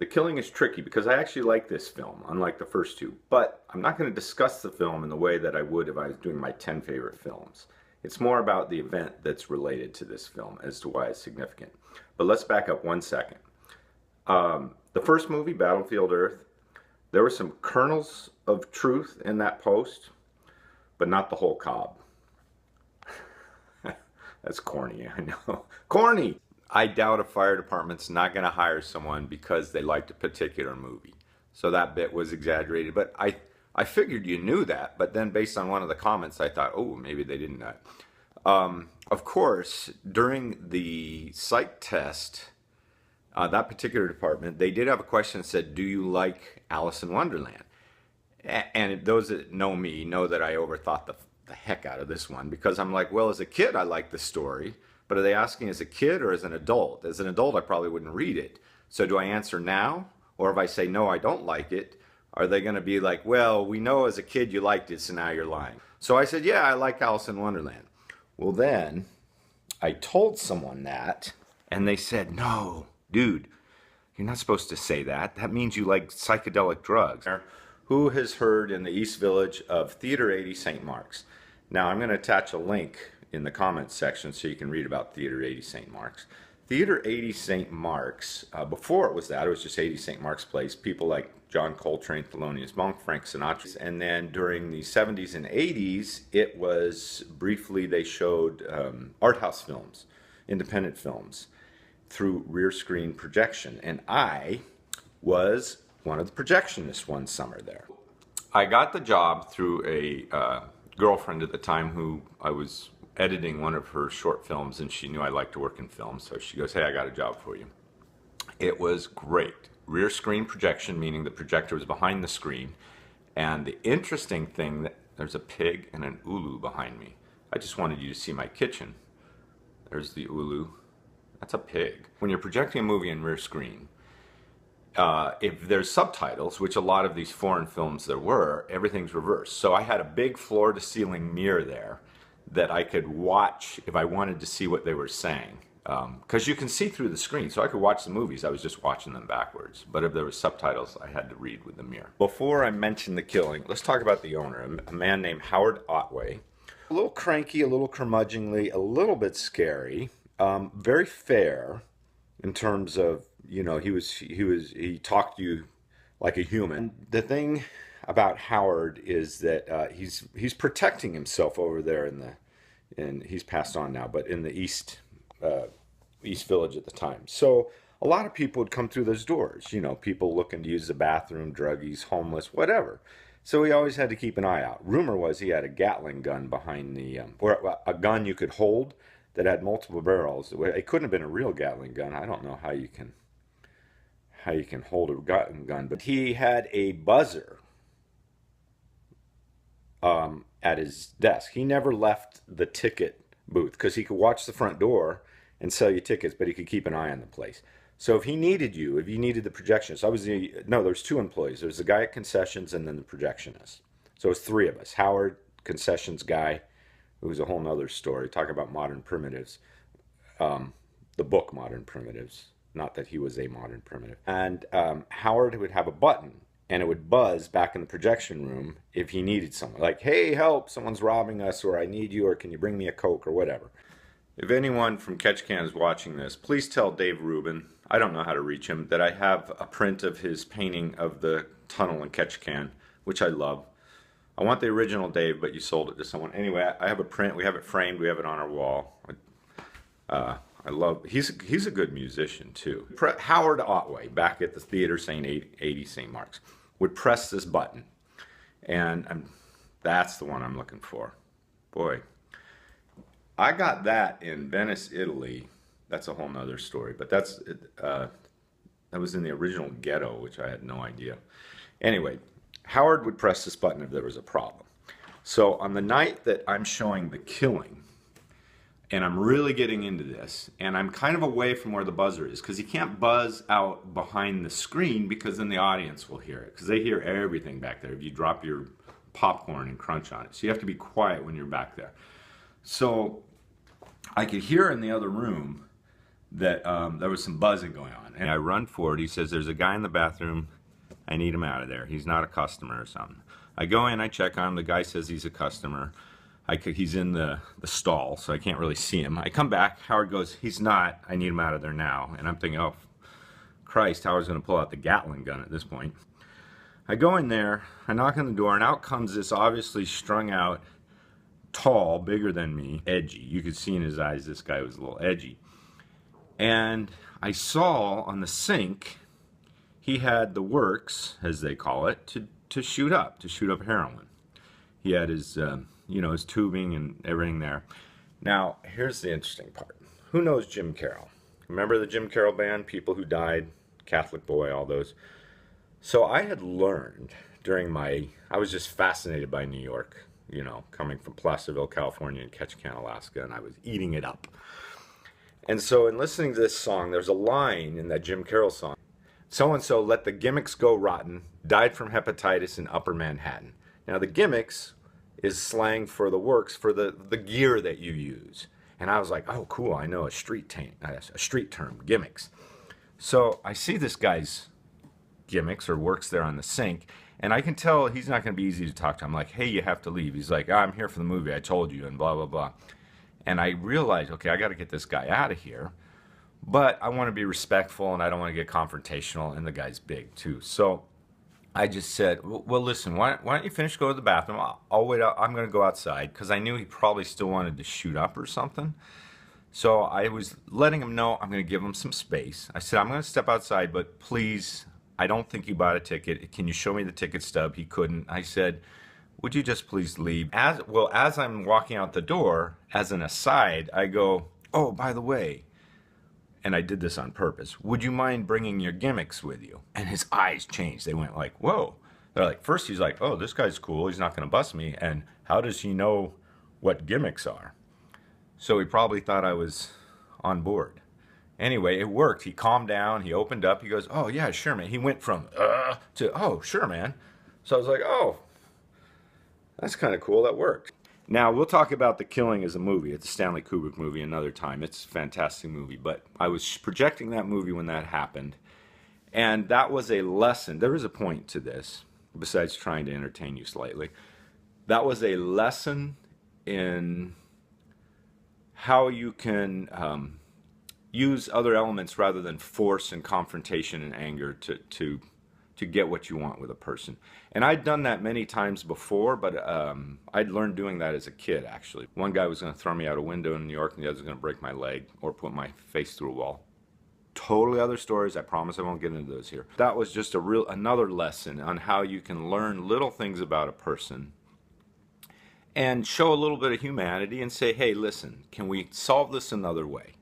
The Killing is tricky because I actually like this film, unlike the first two, but I'm not going to discuss the film in the way that I would if I was doing my 10 favorite films. It's more about the event that's related to this film as to why it's significant. But let's back up 1 second. The first movie, Battlefield Earth, there were some kernels of truth in that post, but not the whole cob. That's corny, I know. Corny! I doubt a fire department's not going to hire someone because they liked a particular movie. So that bit was exaggerated, but I figured you knew that, but then based on one of the comments, I thought, oh, maybe they didn't know. Of course, during the psych test, that particular department, they did have a question that said, do you like Alice in Wonderland? And those that know me know that I overthought the heck out of this one, because I'm like, well, as a kid, I liked the story, but are they asking as a kid or as an adult? As an adult, I probably wouldn't read it. So do I answer now? Or if I say, no, I don't like it, are they going to be like, well, we know as a kid you liked it, so now you're lying? So I said, yeah, I like Alice in Wonderland. Well, then I told someone that, and they said, no, dude, you're not supposed to say that. That means you like psychedelic drugs. Who has heard in the East Village of Theater 80 St. Mark's? Now, I'm going to attach a link in the comments section so you can read about Theater 80 St. Mark's. Theater 80 St. Mark's, before it was that, it was just 80 St. Mark's Place. People like John Coltrane, Thelonious Monk, Frank Sinatra. And then during the 70s and 80s, it was briefly, they showed art house films, independent films, through rear screen projection. And I was one of the projectionists one summer there. I got the job through a girlfriend at the time who I was editing one of her short films, and she knew I liked to work in film, so she goes, hey, I got a job for you. It was great. Rear screen projection, meaning the projector was behind the screen, and the interesting thing, that there's a pig and an ulu behind me. I just wanted you to see my kitchen. There's the ulu. That's a pig. When you're projecting a movie in rear screen, if there's subtitles, which a lot of these foreign films there were, everything's reversed. So I had a big floor-to-ceiling mirror there that I could watch if I wanted to see what they were saying. Because you can see through the screen, so I could watch the movies. I was just watching them backwards. But if there were subtitles, I had to read with the mirror. Before I mention the killing, let's talk about the owner, a man named Howard Otway. A little cranky, a little curmudgeonly, a little bit scary, very fair in terms of, you know, he talked to you like a human. The thing about Howard is that he's protecting himself over there in he's passed on now, but in the East Village at the time. So a lot of people would come through those doors, you know, people looking to use the bathroom, druggies, homeless, whatever. So he always had to keep an eye out. Rumor was he had a Gatling gun behind the, or a gun you could hold that had multiple barrels. It couldn't have been a real Gatling gun. I don't know how you can hold a Gatling gun, but he had a buzzer at his desk. He never left the ticket booth because he could watch the front door and sell you tickets, but he could keep an eye on the place. So if he needed you, if you needed the projectionist, there's two employees. There's the guy at concessions and then the projectionist. So it's three of us. Howard, concessions guy, who was a whole nother story. Talk about modern primitives. The book Modern Primitives. Not that he was a modern primitive. And Howard would have a button, and it would buzz back in the projection room if he needed someone. Like, hey, help, someone's robbing us, or I need you, or can you bring me a Coke, or whatever. If anyone from Ketchikan is watching this, please tell Dave Rubin, I don't know how to reach him, that I have a print of his painting of the tunnel in Ketchikan, which I love. I want the original, Dave, but you sold it to someone. Anyway, I have a print. We have it framed. We have it on our wall. I love, he's a good musician too. Howard Otway, back at the theater St. 80 St. Mark's, would press this button. And that's the one I'm looking for. Boy, I got that in Venice, Italy. That's a whole nother story, but that was in the original ghetto, which I had no idea. Anyway, Howard would press this button if there was a problem. So on the night that I'm showing The Killing, and I'm really getting into this, and I'm kind of away from where the buzzer is, because you can't buzz out behind the screen because then the audience will hear it, because they hear everything back there if you drop your popcorn and crunch on it. So you have to be quiet when you're back there. So I could hear in the other room that there was some buzzing going on. And I run forward. He says, there's a guy in the bathroom. I need him out of there. He's not a customer or something. I go in, I check on him. The guy says he's a customer. He's in the stall, so I can't really see him. I come back. Howard goes, he's not. I need him out of there now. And I'm thinking, oh, Christ, Howard's going to pull out the Gatling gun at this point. I go in there. I knock on the door, and out comes this obviously strung out, tall, bigger than me, edgy. You could see in his eyes this guy was a little edgy. And I saw on the sink, he had the works, as they call it, to shoot up heroin. He had his, his tubing and everything there. Now, here's the interesting part. Who knows Jim Carroll? Remember the Jim Carroll band? People Who Died, Catholic Boy, all those. So I had learned I was just fascinated by New York, coming from Placerville, California, and Ketchikan, Alaska, and I was eating it up. And so in listening to this song, there's a line in that Jim Carroll song. So-and-so let the gimmicks go rotten, died from hepatitis in Upper Manhattan. Now the gimmicks is slang for the works, for the gear that you use. And I was like, oh, cool, I know a street term, gimmicks. So I see this guy's gimmicks or works there on the sink, and I can tell he's not going to be easy to talk to. I'm like, hey, you have to leave. He's like, I'm here for the movie, I told you, and blah, blah, blah. And I realized, okay, I got to get this guy out of here. But I want to be respectful, and I don't want to get confrontational, and the guy's big, too. So I just said, well, listen, why don't you finish, go to the bathroom? I'll wait out. I'm going to go outside, because I knew he probably still wanted to shoot up or something. So I was letting him know I'm going to give him some space. I said, I'm going to step outside, but please, I don't think you bought a ticket. Can you show me the ticket stub? He couldn't. I said, would you just please leave? As I'm walking out the door, as an aside, I go, oh, by the way, and I did this on purpose, would you mind bringing your gimmicks with you? And his eyes changed. They went like, whoa. They're like, first he's like, oh, this guy's cool. He's not going to bust me. And how does he know what gimmicks are? So he probably thought I was on board. Anyway, it worked. He calmed down. He opened up. He goes, oh, yeah, sure, man. He went from, to, oh, sure, man. So I was like, oh, that's kind of cool. That worked. Now, we'll talk about The Killing as a movie. It's a Stanley Kubrick movie another time. It's a fantastic movie. But I was projecting that movie when that happened. And that was a lesson. There is a point to this, besides trying to entertain you slightly. That was a lesson in how you can use other elements rather than force and confrontation and anger to get what you want with a person. And I'd done that many times before, but I'd learned doing that as a kid, actually. One guy was going to throw me out a window in New York, and the other was going to break my leg or put my face through a wall. Totally other stories. I promise I won't get into those here. That was just another lesson on how you can learn little things about a person and show a little bit of humanity and say, hey, listen, can we solve this another way?